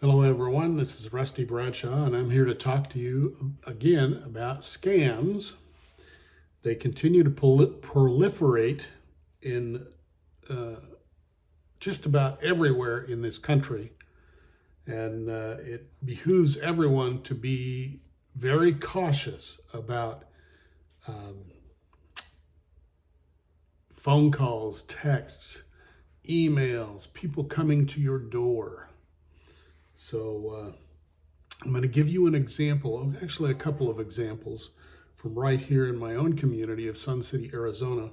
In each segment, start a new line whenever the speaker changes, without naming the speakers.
Hello, everyone. This is Rusty Bradshaw, and I'm here to talk to you again about scams. They continue to proliferate in just about everywhere in this country, and it behooves everyone to be very cautious about um, phone calls, texts, emails, people coming to your door. So, I'm going to give you an example, actually, a couple of examples from right here in my own community of Sun City, Arizona.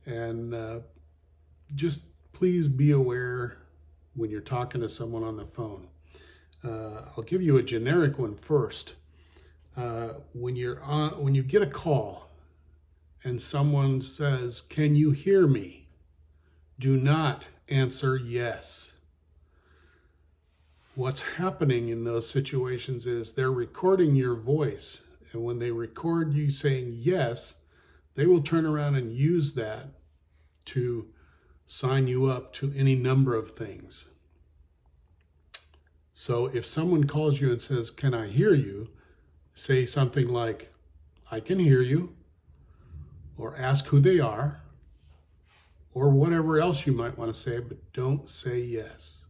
And just please be aware when you're talking to someone on the phone. I'll give you a generic one first. When you get a call and someone says, "Can you hear me?" Do not answer yes. What's happening in those situations is they're recording your voice. And when they record you saying yes, they will turn around and use that to sign you up to any number of things. So if someone calls you and says, "Can I hear you?" say something like, "I can hear you," or ask who they are, or whatever else you might want to say, but don't say yes.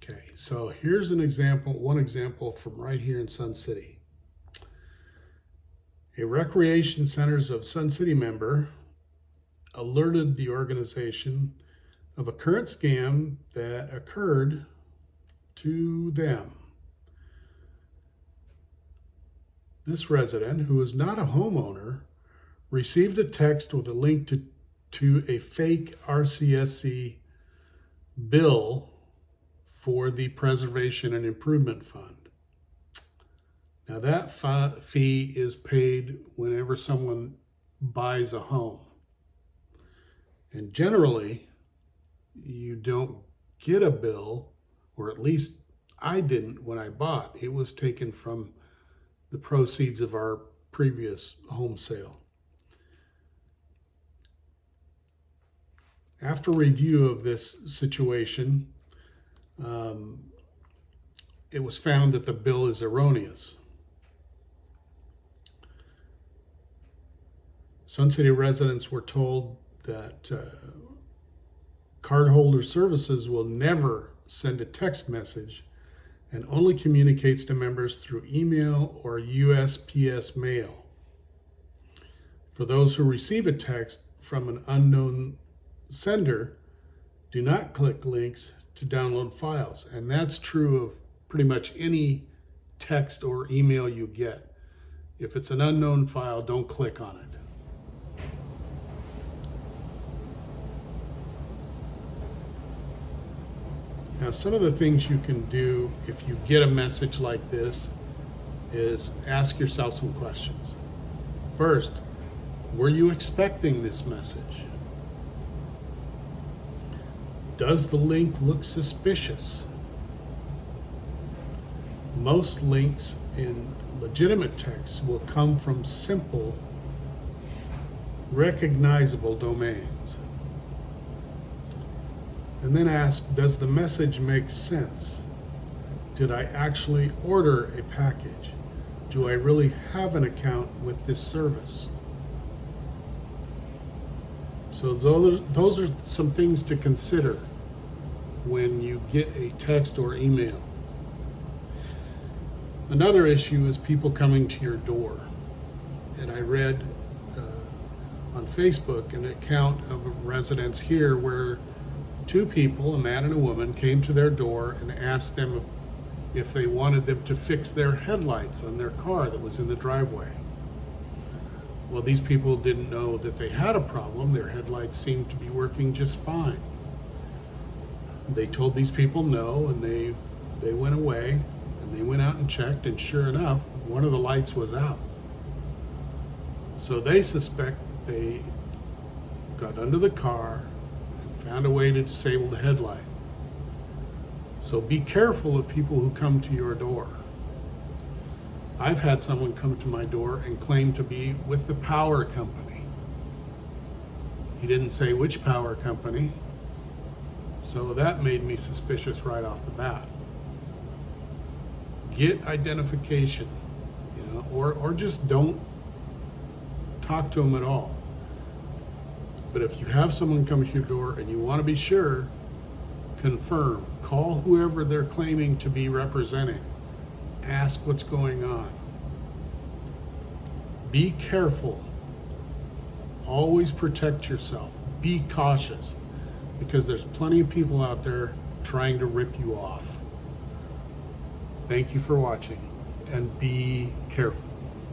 Okay, so here's one example from right here in Sun City. A Recreation Centers of Sun City member alerted the organization of a current scam that occurred to them. This resident, who is not a homeowner, received a text with a link to a fake RCSC bill for the Preservation and Improvement Fund. Now that fee is paid whenever someone buys a home. And generally, you don't get a bill, or at least I didn't when I bought. It was taken from the proceeds of our previous home sale. After review of this situation, it was found that the bill is erroneous. Sun City residents were told that cardholder services will never send a text message and only communicates to members through email or USPS mail. For those who receive a text from an unknown sender, do not click links to download files. And that's true of pretty much any text or email you get. If it's an unknown file, don't click on it. Now, some of the things you can do if you get a message like this is ask yourself some questions. First, were you expecting this message? Does the link look suspicious? Most links in legitimate texts will come from simple, recognizable domains. And then ask, does the message make sense? Did I actually order a package? Do I really have an account with this service? So those are some things to consider when you get a text or email. Another issue is people coming to your door. And I read on Facebook an account of residents here where two people, a man and a woman, came to their door and asked them if they wanted them to fix their headlights on their car that was in the driveway. Well, these people didn't know that they had a problem. Their headlights seemed to be working just fine. They told these people no, and they went away, and they went out and checked, and sure enough, one of the lights was out. So they suspect they got under the car and found a way to disable the headlight. So be careful of people who come to your door. I've had someone come to my door and claim to be with the power company. He didn't say which power company, So that made me suspicious right off the bat. Get identification, or just don't talk to them at all. But if you have someone come to your door and you want to be sure, confirm. Call whoever they're claiming to be representing. Ask what's going on. Be careful. Always protect yourself. Be cautious, because there's plenty of people out there trying to rip you off. Thank you for watching, and be careful.